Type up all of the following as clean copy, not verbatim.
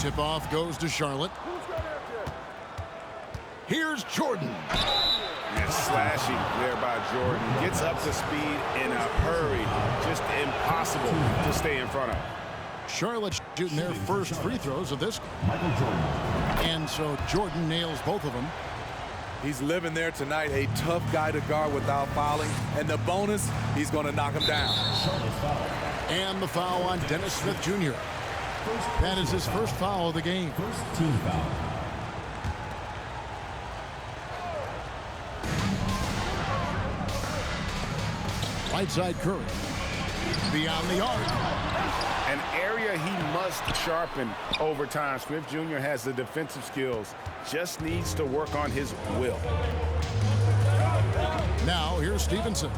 Tip-off goes to Charlotte. Here's Jordan. And slashing there by Jordan. Gets up to speed in a hurry. Just impossible to stay in front of. Charlotte shooting their first free throws of this. And so Jordan nails both of them. He's living there tonight, a tough guy to guard without fouling. And the bonus, he's going to knock him down. And the foul on Dennis Smith Jr. That is his first foul of the game. First team foul. Right side Curry. Beyond the arc. An area he must sharpen over time. Smith Jr. has the defensive skills. Just needs to work on his will. Now here's Stevenson.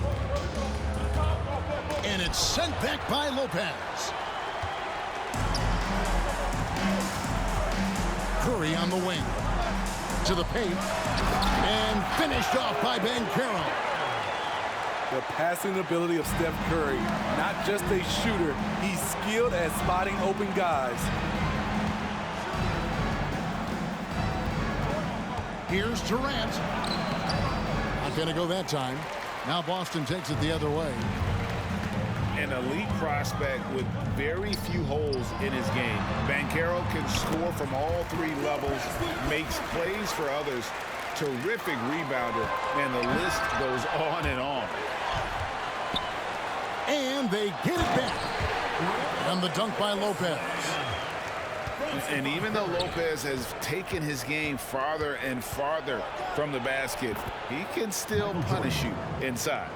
And it's sent back by Lopez. Curry on the wing. To the paint. And finished off by Banchero. The passing ability of Steph Curry, not just a shooter, he's skilled at spotting open guys. Here's Durant. Not going to go that time. Now Boston takes it the other way. An elite prospect with very few holes in his game. Banchero can score from all three levels, makes plays for others, terrific rebounder, and the list goes on and on. And they get it back. And the dunk by Lopez. And even though Lopez has taken his game farther and farther from the basket, he can still punish you inside.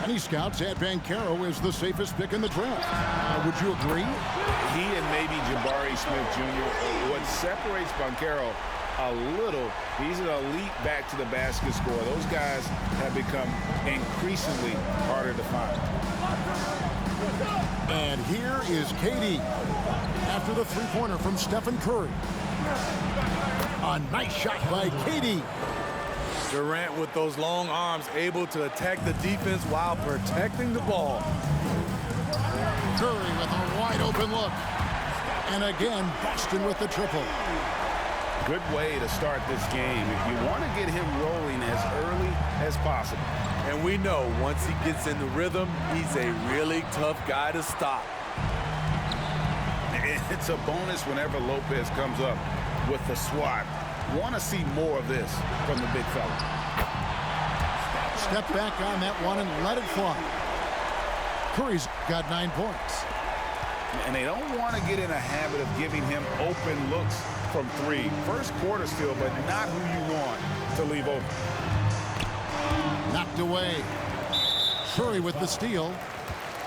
Many scouts had Banchero as the safest pick in the draft. Would you agree? He and maybe Jabari Smith Jr. What separates Banchero a little, he's an elite back to the basket scorer. Those guys have become increasingly harder to find. And here is KD after the three-pointer from Stephen Curry. A nice shot by KD. Durant with those long arms able to attack the defense while protecting the ball. Curry with a wide open look. And again, Boston with the triple. Good way to start this game. If you want to get him rolling as early as possible. And we know once he gets in the rhythm, he's a really tough guy to stop. It's a bonus whenever Lopez comes up with the swat. Want to see more of this from the big fella. Step back on that one and let it fly. Curry's got 9 points. And they don't want to get in a habit of giving him open looks from three. First quarter still, but not who you want to leave open. Knocked away. Curry with the steal.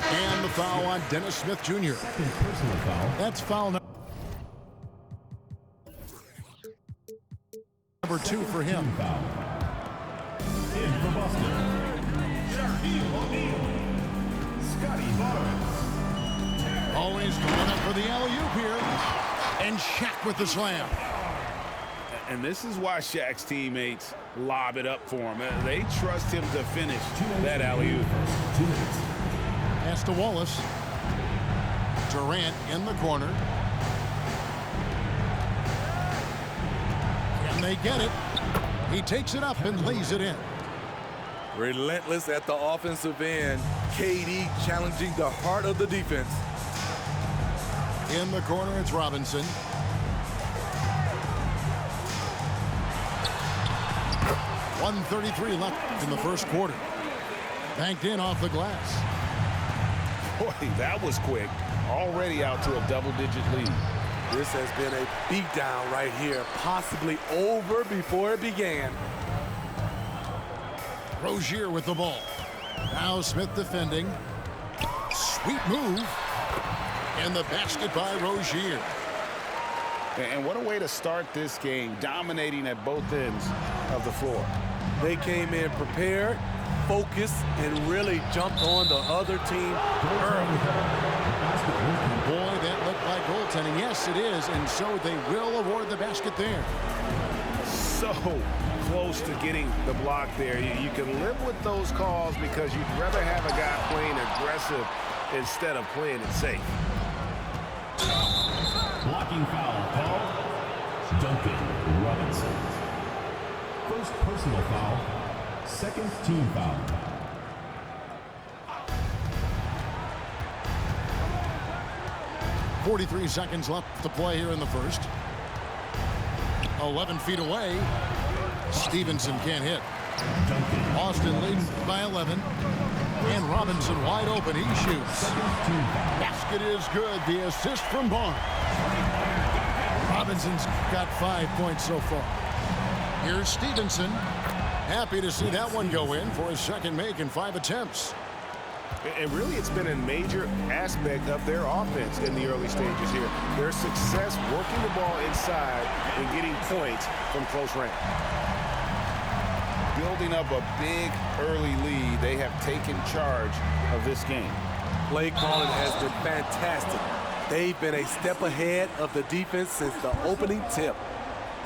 And the foul on Dennis Smith Jr. Second personal foul. That's foul number 2 for him. Foul. In for Boston. Shaquille O'Neal. Scotty Barnes. Always going up for the alley-oop here. And Shaq with the slam. And this is why Shaq's teammates lob it up for him. They trust him to finish that alley-oop. 2 minutes. Pass to Wallace. Durant in the corner. And they get it. He takes it up and lays it in. Relentless at the offensive end. KD challenging the heart of the defense. In the corner, it's Robinson. .133 left in the first quarter. Banked in off the glass. Boy, that was quick. Already out to a double-digit lead. This has been a beatdown right here, possibly over before it began. Rozier with the ball. Now Smith defending. Sweet move. And the basket by Rozier. And what a way to start this game, dominating at both ends of the floor. They came in prepared, focused, and really jumped on the other team early. Boy, that looked like goaltending. Yes, it is, and so they will award the basket there. So close to getting the block there. You can live with those calls because you'd rather have a guy playing aggressive instead of playing it safe. Blocking foul called. Duncan Robinson. First personal foul. Second team foul. .43 seconds left to play here in the first. 11 feet away. Stevenson can't hit. Boston leading by 11. And Robinson wide open. He shoots. Basket is good. The assist from Barnes. Robinson's got 5 points so far. Here's Stevenson. Happy to see that one go in for his second make in 5 attempts. And really, it's been a major aspect of their offense in the early stages here. Their success working the ball inside and getting points from close range. Building up a big early lead, they have taken charge of this game. Play calling has been fantastic. They've been a step ahead of the defense since the opening tip.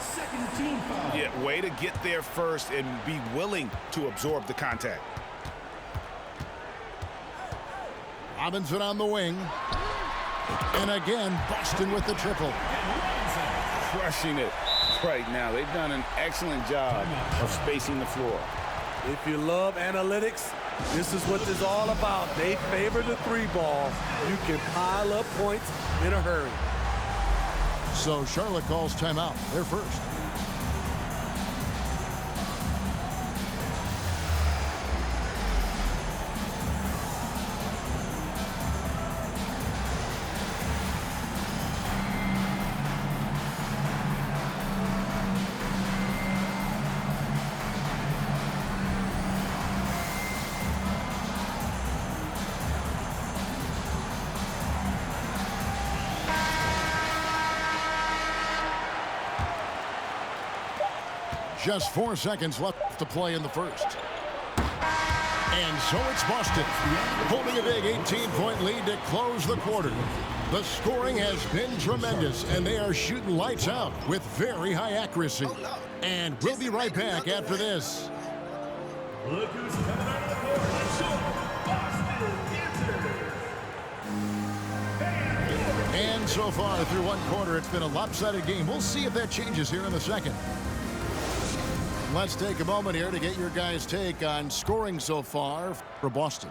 Second team foul. Yeah, way to get there first and be willing to absorb the contact. Robinson on the wing. And again, Boston with the triple. Crushing it right now. They've done an excellent job of spacing the floor. If you love analytics, this is what this is all about. They favor the 3-ball. You can pile up points in a hurry. So Charlotte calls timeout. They're first. Just 4 seconds left to play in the first. And so it's Boston holding a big 18-point lead to close the quarter. The scoring has been tremendous, and they are shooting lights out with very high accuracy. And we'll be right back after this. Look who's coming out of the court. Boston. And so far through one quarter, it's been a lopsided game. We'll see if that changes here in the second. Let's take a moment here to get your guys' take on scoring so far for Boston.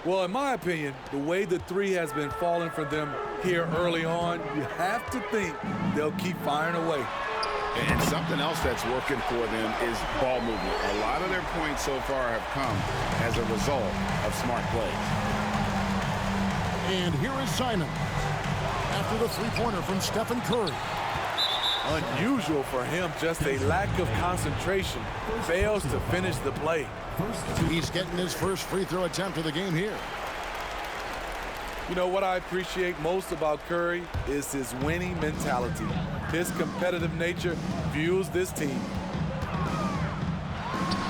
Well, in my opinion, the way the 3 has been falling for them here early on, you have to think they'll keep firing away. And something else that's working for them is ball movement. A lot of their points so far have come as a result of smart play. And here is Simon after the three-pointer from Stephen Curry. Unusual for him, just a lack of concentration. Fails to finish the play. He's getting his first free throw attempt of the game here. You know what I appreciate most about Curry is his winning mentality. His competitive nature fuels this team.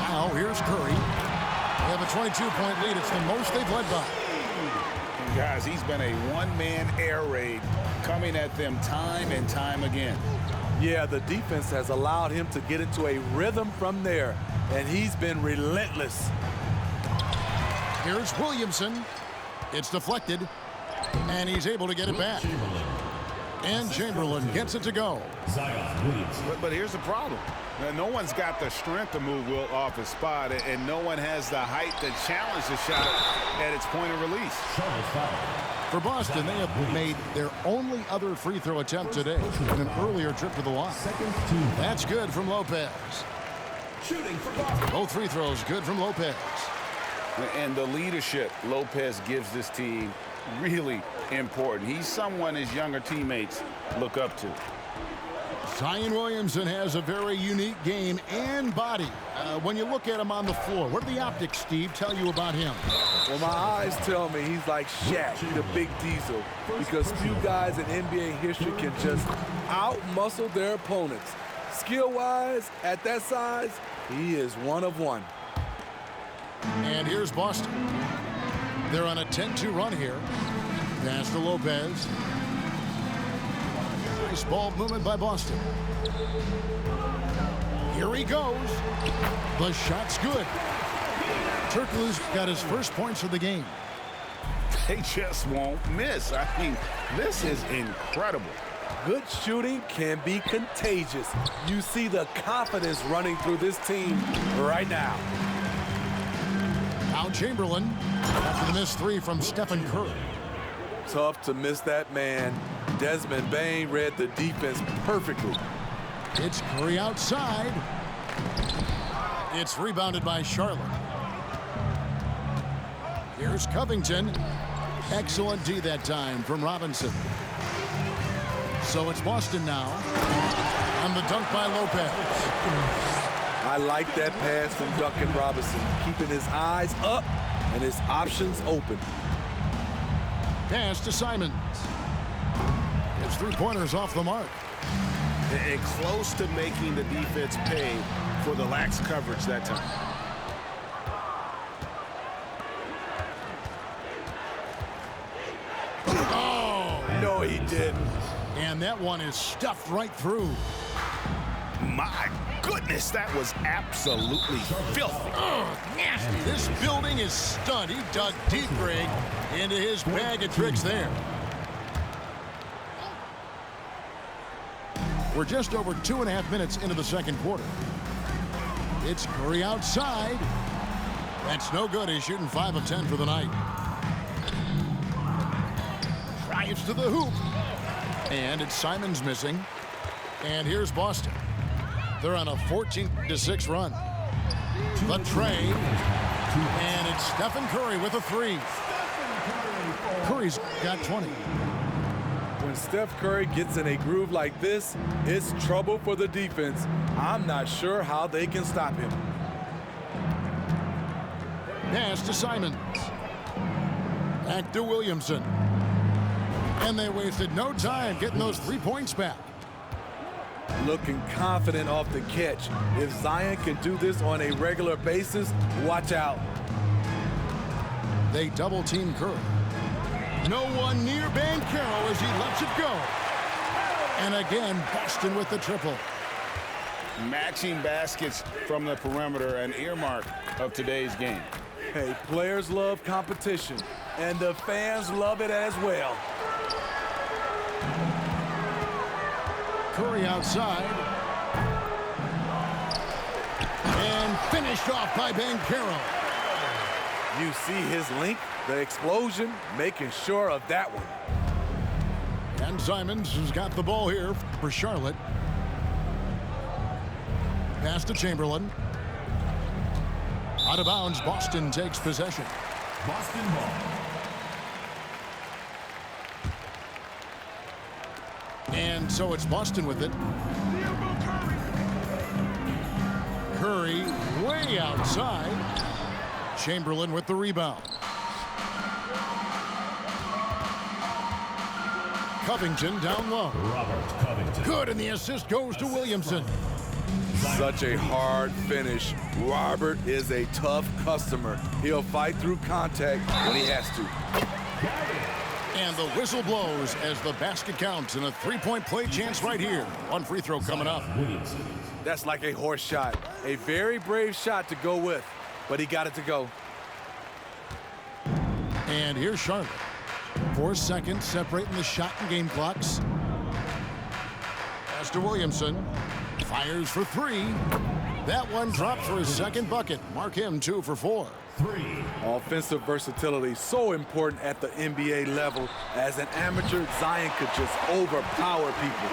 Now here's Curry. They have a 22-point lead. It's the most they've led by. And guys, he's been a one-man air raid coming at them time and time again. Yeah, the defense has allowed him to get into a rhythm from there, and he's been relentless. Here's Williamson. It's deflected, and he's able to get it back. And Chamberlain gets it to go. Zion Williamson. But here's the problem. Now, no one's got the strength to move Will off his spot, and no one has the height to challenge the shot at its point of release. Charlotte foul. For Boston, they have made their only other free throw attempt today in an earlier trip to the line. Second team. That's good from Lopez. Shooting for Boston. Both free throws good from Lopez. And the leadership Lopez gives this team really important. He's someone his younger teammates look up to. Zion Williamson has a very unique game and body. When you look at him on the floor, what do the optics, Steve, tell you about him? Well, my eyes tell me he's like Shaq, the big diesel, because few guys in NBA history can just out-muscle their opponents. Skill-wise, at that size, he is one of one. And here's Boston. They're on a 10-2 run here. Pass to Lopez. Nice ball movement by Boston. Here he goes. The shot's good. Turkoglu's got his first points of the game. They just won't miss. I mean, this is incredible. Good shooting can be contagious. You see the confidence running through this team right now. Now Chamberlain after the missed three from Stephen Curry. Tough to miss that man. Desmond Bane read the defense perfectly. It's Curry outside. It's rebounded by Charlotte. Here's Covington. Excellent D that time from Robinson. So it's Boston now. And the dunk by Lopez. I like that pass from Duncan Robinson, keeping his eyes up and his options open. Pass to Simons. His three-pointers off the mark. And close to making the defense pay for the lax coverage that time. Oh! No, he didn't. And that one is stuffed right through. My goodness, that was absolutely filthy. Oh, nasty. This building is stunned. He dug deep, Greg, into his bag of tricks there. We're just over 2.5 minutes into the second quarter. It's Curry outside. That's no good. He's shooting 5 of 10 for the night. Drives to the hoop. And it's Simons missing. And here's Boston. They're on a 14-6 run. The trade. And it's Stephen Curry with a three. Curry's got 20. When Steph Curry gets in a groove like this, it's trouble for the defense. I'm not sure how they can stop him. Pass to Simons. Back to Williamson. And they wasted no time getting those 3 points back. Looking confident off the catch. If Zion can do this on a regular basis, watch out. They double-team Curry. No one near Banchero as he lets it go. And again, Boston with the triple. Matching baskets from the perimeter, an earmark of today's game. Hey, players love competition, and the fans love it as well. Curry outside. And finished off by Banchero. You see his link, the explosion, making sure of that one. And Simons has got the ball here for Charlotte. Pass to Chamberlain. Out of bounds, Boston takes possession. Boston ball. And so it's Boston with it. Curry way outside. Chamberlain with the rebound. Covington down low. Robert Covington. Good, and the assist goes to Williamson. Such a hard finish. Robert is a tough customer. He'll fight through contact when he has to. And the whistle blows as the basket counts and a three-point play chance right here. One free throw coming up. That's like a horse shot. A very brave shot to go with, but he got it to go. And here's Charlotte. 4 seconds separating the shot and game clocks. Pass to Williamson. Fires for three. That one dropped for his second bucket. Mark him 2 for 4. Offensive versatility so important at the NBA level. As an amateur, Zion could just overpower people.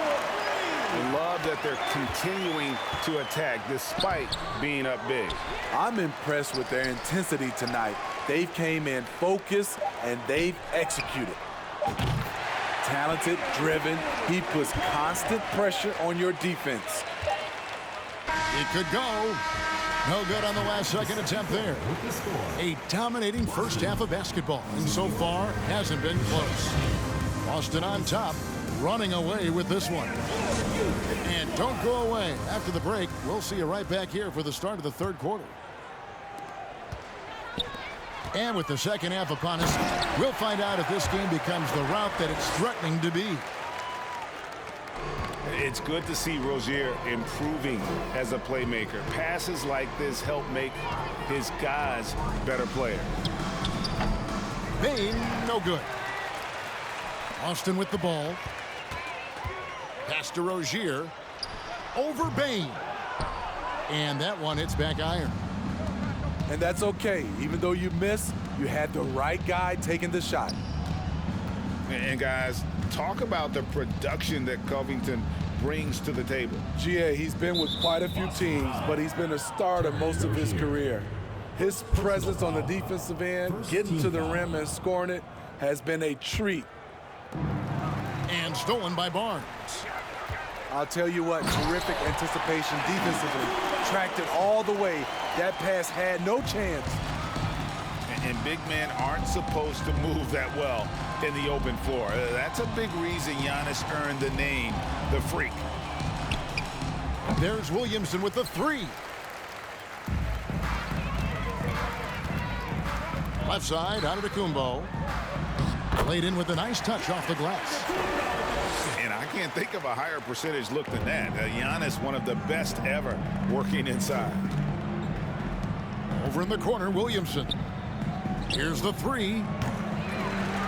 I love that they're continuing to attack despite being up big. I'm impressed with their intensity tonight. They came in focused and they've executed. Talented, driven, he puts constant pressure on your defense. It could go. No good on the last second attempt there. A dominating first half of basketball, and so far hasn't been close. Boston on top, running away with this one. And don't go away. After the break, we'll see you right back here for the start of the third quarter. And with the second half upon us, we'll find out if this game becomes the route that it's threatening to be. It's good to see Rozier improving as a playmaker. Passes like this help make his guys better players. Bane, no good. Austin with the ball. Pass to Rozier. Over Bane. And that one hits back iron. And that's okay. Even though you missed, you had the right guy taking the shot. And guys, talk about the production that Covington brings to the table. GA, he's been with quite a few teams, but he's been a starter most of his career. His presence on the defensive end, getting to the rim and scoring it, has been a treat. And stolen by Barnes. I'll tell you what, terrific anticipation defensively. Tracked it all the way. That pass had no chance. And big men aren't supposed to move that well in the open floor. That's a big reason Giannis earned the name, the Freak. There's Williamson with the three. Left side, Antetokounmpo. Laid in with a nice touch off the glass. And I can't think of a higher percentage look than that. Giannis, one of the best ever working inside. Over in the corner, Williamson. Here's the three.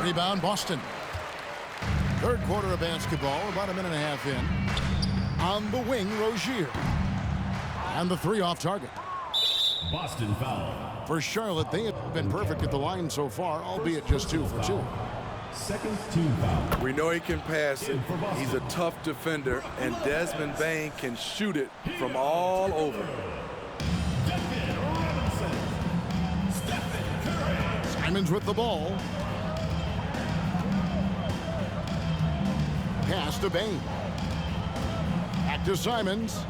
Rebound, Boston. Third quarter of basketball, about a minute and a half in. On the wing, Rozier. And the three off target. Boston foul. For Charlotte, they have been perfect at the line so far, albeit just 2 for 2. Second team foul. We know he can pass it. He's a tough defender, and Desmond Bane can shoot it from all over. Simons with the ball. Pass to Bane. Back to Simons.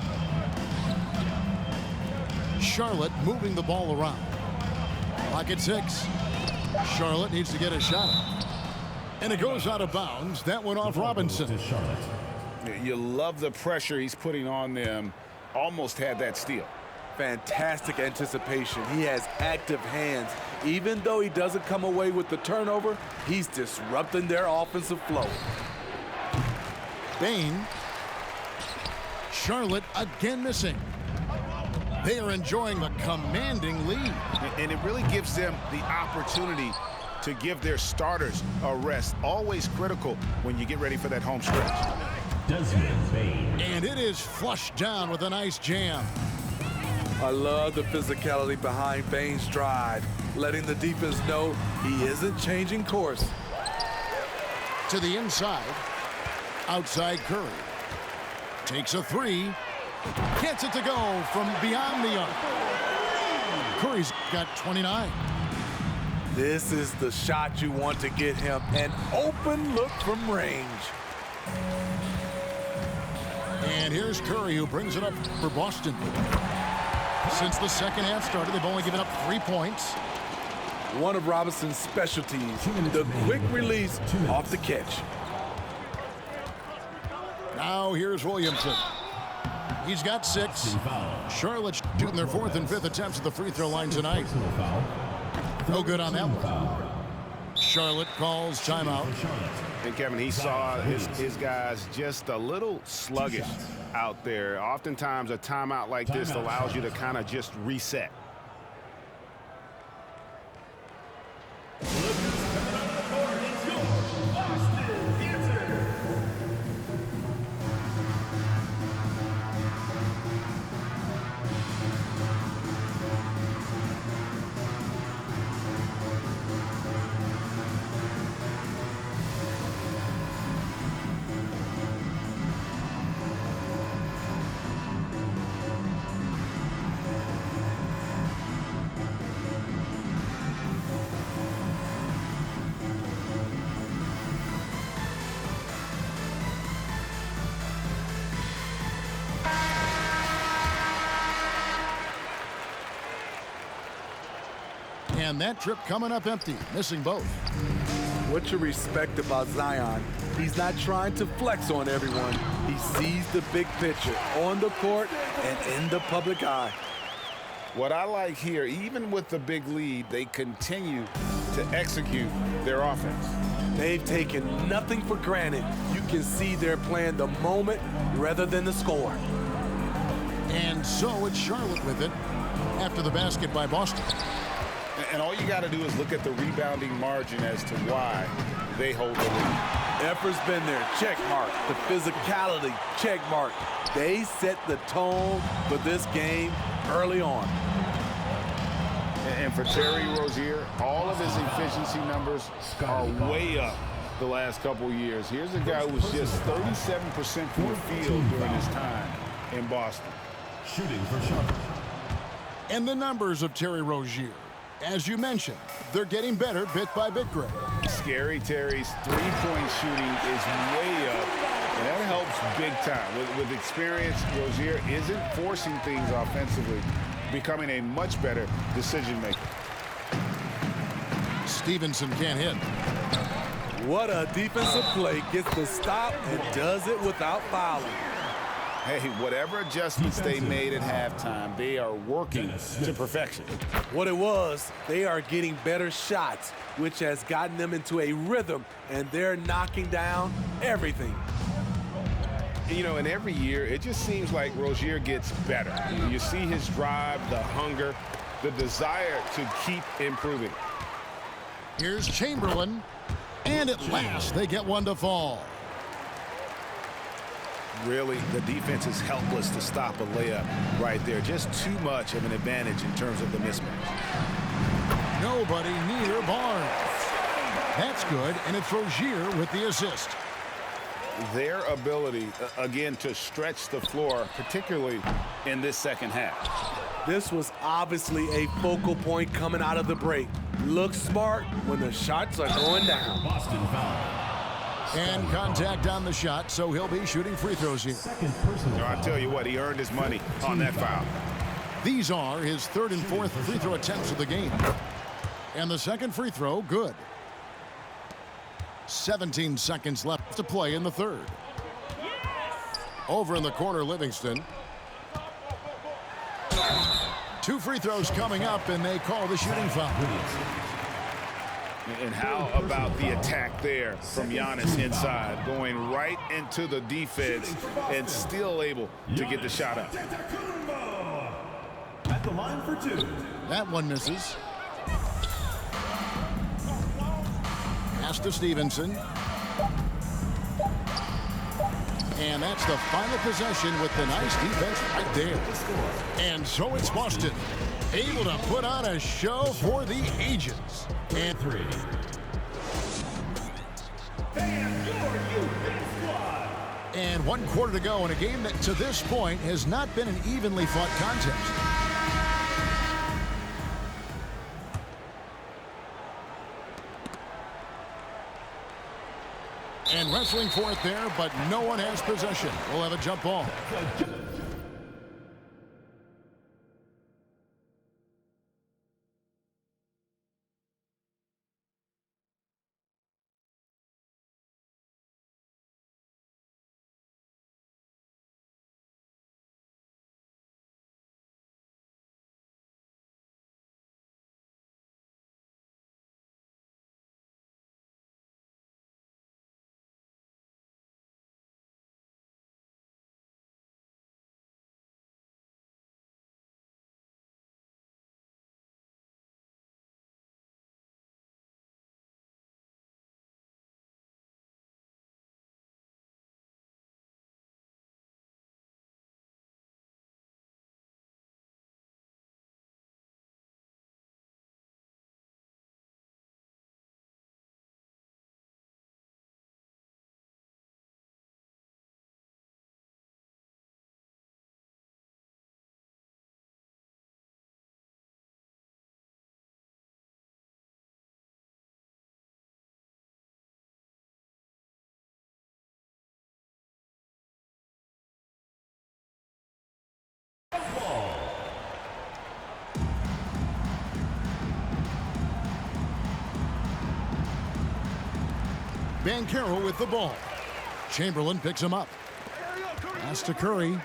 Charlotte moving the ball around. Clock at 6. Charlotte needs to get a shot up. And it goes out of bounds. That one off Robinson. You love the pressure he's putting on them. Almost had that steal. Fantastic anticipation. He has active hands. Even though he doesn't come away with the turnover, he's disrupting their offensive flow. Bane. Charlotte again missing. They are enjoying the commanding lead. And it really gives them the opportunity to give their starters a rest. Always critical when you get ready for that home stretch. Desmond Bane. And it is flushed down with a nice jam. I love the physicality behind Bane's drive, letting the defense know he isn't changing course. To the inside. Outside Curry. Takes a three. Gets it to go from beyond the arc. Curry's got 29. This is the shot you want to get him. An open look from range. And here's Curry, who brings it up for Boston. Since the second half started, they've only given up 3 points. One of Robinson's specialties, the quick release off the catch. Now here's Williamson. He's got 6. Charlotte shooting their 4th and 5th attempts at the free throw line tonight. No good on that one. Charlotte calls timeout. And Kevin, he saw his guys just a little sluggish out there. Oftentimes a timeout like this allows you to kind of just reset. And that trip coming up empty, missing both. What you respect about Zion, he's not trying to flex on everyone. He sees the big picture on the court and in the public eye. What I like here, even with the big lead, they continue to execute their offense. They've taken nothing for granted. You can see they're playing the moment rather than the score. And so it's Charlotte with it after the basket by Boston. And all you got to do is look at the rebounding margin as to why they hold the lead. Effort's been there, check mark. The physicality, check mark. They set the tone for this game early on. And for Terry Rozier, all of his efficiency numbers are way up the last couple years. Here's a guy who was just 37% from the field during his time in Boston. Shooting for shot. And the numbers of Terry Rozier. As you mentioned, they're getting better bit by bit, Greg. Scary Terry's three-point shooting is way up, and that helps big time. With experience, Rozier isn't forcing things offensively, becoming a much better decision maker. Stevenson can't hit. What a defensive play. Gets the stop and does it without fouling. Hey, whatever adjustments they made at halftime, they are working to perfection. What it was, they are getting better shots, which has gotten them into a rhythm, and they're knocking down everything. You know, and every year, it just seems like Rozier gets better. You see his drive, the hunger, the desire to keep improving. Here's Chamberlain, and at last they get one to fall. Really, the defense is helpless to stop a layup right there. Just too much of an advantage in terms of the mismatch. Nobody near Barnes. That's good, and it's Rozier with the assist. Their ability, again, to stretch the floor, particularly in this second half. This was obviously a focal point coming out of the break. Look smart when the shots are going down. Boston foul. And contact on the shot, so he'll be shooting free throws here. Second personal I tell you what, he earned his money on that foul. These are his third and fourth free throw attempts of the game. And the second free throw, good. 17 seconds left to play in the third. Over in the corner, Livingston. 2 free throws coming up, and they call the shooting foul. And how about the attack there from Giannis inside, going right into the defense and still able to get the shot up. At the line for 2. That one misses. Pass to Stevenson. And that's the final possession with the nice defense right there. And so it's Boston, able to put on a show for the ages. And 3. And 1 quarter to go in a game that to this point has not been an evenly fought contest. And wrestling for it there, but no one has possession. We'll have a jump ball. Banchero with the ball. Chamberlain picks him up. Pass to Curry.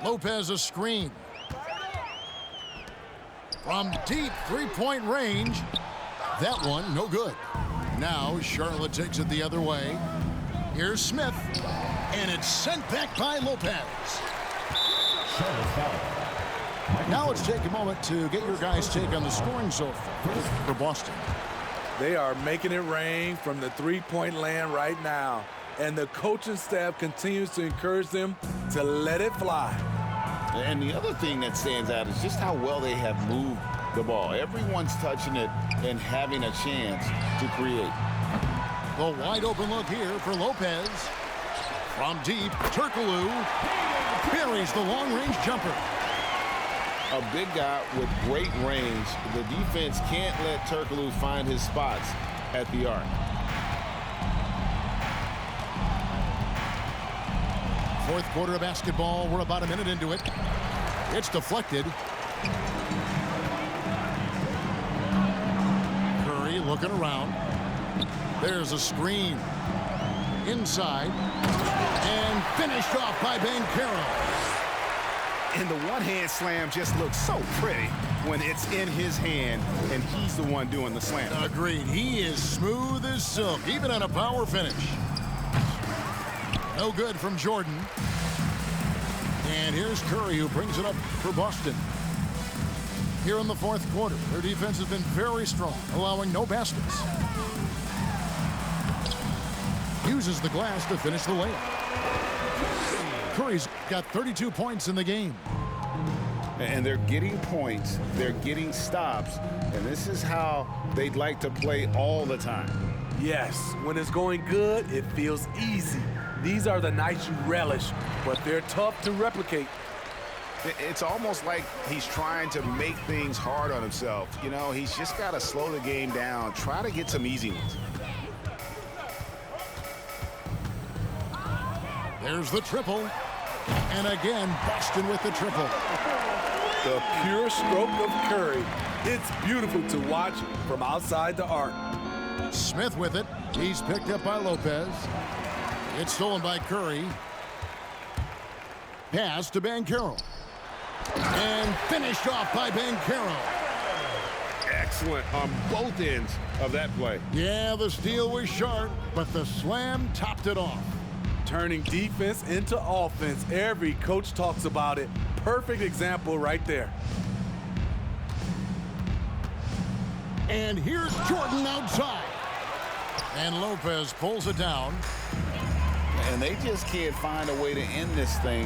Lopez a screen. From deep three-point range. That one no good. Now Charlotte takes it the other way. Here's Smith. And it's sent back by Lopez. Now let's take a moment to get your guys' take on the scoring so far for Boston. They are making it rain from the three-point land right now. And the coaching staff continues to encourage them to let it fly. And the other thing that stands out is just how well they have moved the ball. Everyone's touching it and having a chance to create. The wide open look here for Lopez. From deep, Turkoglu buries the long-range jumper. A big guy with great range. The defense can't let Turkoglu find his spots at the arc. Fourth quarter of basketball. We're about a minute into it. It's deflected. Curry looking around. There's a screen. Inside. And finished off by Banchero. And the one-hand slam just looks so pretty when it's in his hand and he's the one doing the slam. Agreed. He is smooth as silk, even on a power finish. No good from Jordan. And here's Curry, who brings it up for Boston. Here in the fourth quarter, their defense has been very strong, allowing no baskets. Uses the glass to finish the layup. Curry's got 32 points in the game. And they're getting points, they're getting stops, and this is how they'd like to play all the time. Yes, when it's going good, it feels easy. These are the nights you relish, but they're tough to replicate. It's almost like he's trying to make things hard on himself. You know, he's just got to slow the game down, try to get some easy ones. There's the triple. And again, Boston with the triple. The pure stroke of Curry. It's beautiful to watch from outside the arc. Smith with it. He's picked up by Lopez. It's stolen by Curry. Pass to Banchero. And finished off by Banchero. Excellent on both ends of that play. Yeah, the steal was sharp, but the slam topped it off. Turning defense into offense. Every coach talks about it. Perfect example right there. And here's Jordan outside. And Lopez pulls it down. And they just can't find a way to end this thing.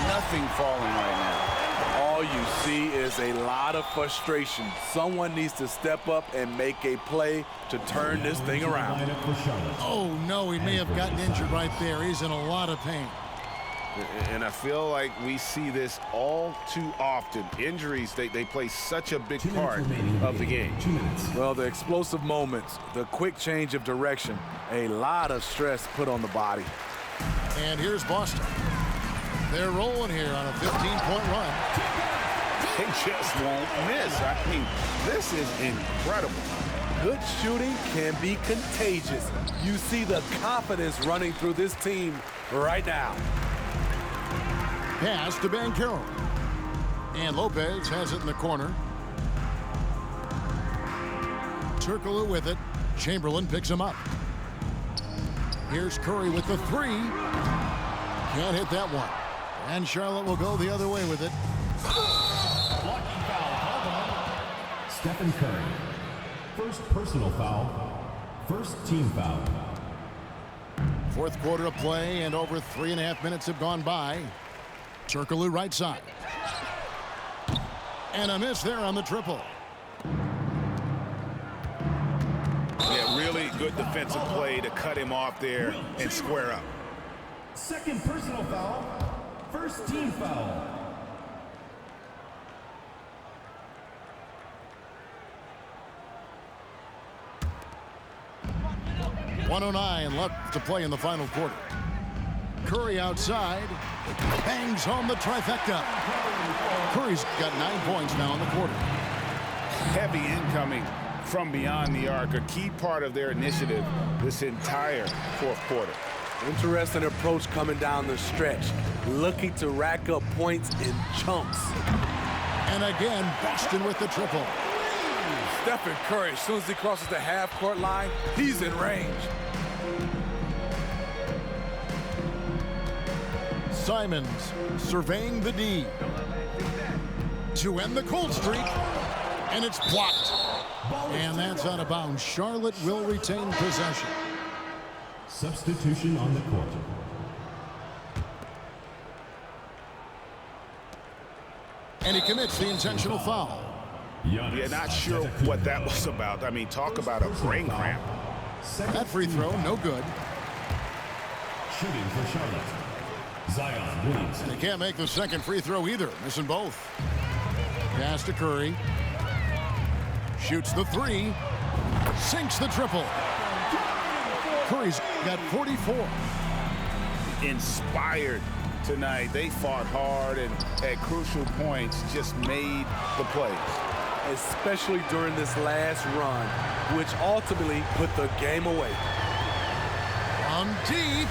Nothing falling right now. All you see is a lot of frustration. Someone needs to step up and make a play to turn this thing around. Oh, no, he may have gotten injured right there. He's in a lot of pain. And I feel like we see this all too often. Injuries, they play such a big part of the game. 2 minutes. Well, the explosive moments, the quick change of direction, a lot of stress put on the body. And here's Boston. They're rolling here on a 15-point run. They just won't miss. I mean, this is incredible. Good shooting can be contagious. You see the confidence running through this team right now. Pass to Banchero. And Lopez has it in the corner. Turkoglu with it. Chamberlain picks him up. Here's Curry with the three. Can't hit that one. And Charlotte will go the other way with it. Blocking foul called on Stephen Curry. First personal foul. First team foul. Fourth quarter of play, and over 3.5 minutes have gone by. Turkoglu right side. And a miss there on the triple. Yeah, really good defensive play to cut him off there and square up. Second personal foul. First team foul. .109 left to play in the final quarter. Curry outside. Bangs home the trifecta. Curry's got 9 points now in the quarter. Heavy incoming from beyond the arc, a key part of their initiative this entire fourth quarter. Interesting approach coming down the stretch, looking to rack up points in chunks. And again, Boston with the triple. Stephen Curry, as soon as he crosses the half-court line, he's in range. Simons surveying the D to end the cold streak, and it's blocked. And that's out of bounds. Charlotte will retain possession. Substitution on the court. And he commits the intentional foul. Yeah, not sure what that was about. I mean, talk about a brain cramp. That free throw, no good. Shooting for Charlotte, Zion Williamson. And he can't make the second free throw either, missing both. Pass to Curry. Shoots the three. Sinks the triple. Curry's got 44. Inspired tonight. They fought hard and at crucial points just made the plays. Especially during this last run, which ultimately put the game away. On deep.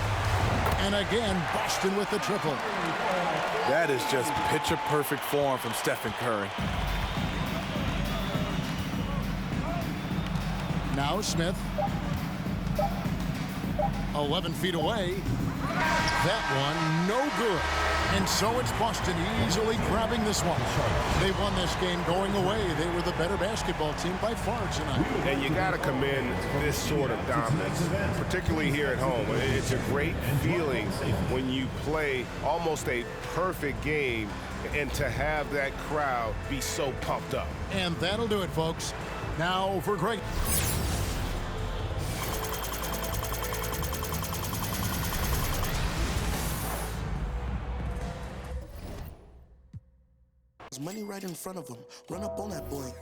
And again, Boston with the triple. That is just picture-perfect form from Stephen Curry. Now Smith. 11 feet away. That one, no good. And so it's Boston easily grabbing this one. They won this game going away. They were the better basketball team by far tonight. And you got to commend this sort of dominance, particularly here at home. It's a great feeling when you play almost a perfect game and to have that crowd be so pumped up. And that'll do it, folks. Now for Greg. Money right in front of him. Run up on that boy.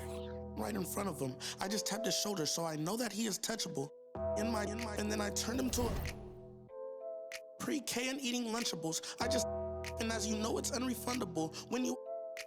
Right in front of him. I just tapped his shoulder, so I know that he is touchable. And then I turned him to a pre-K and eating Lunchables. And as you know, it's unrefundable when you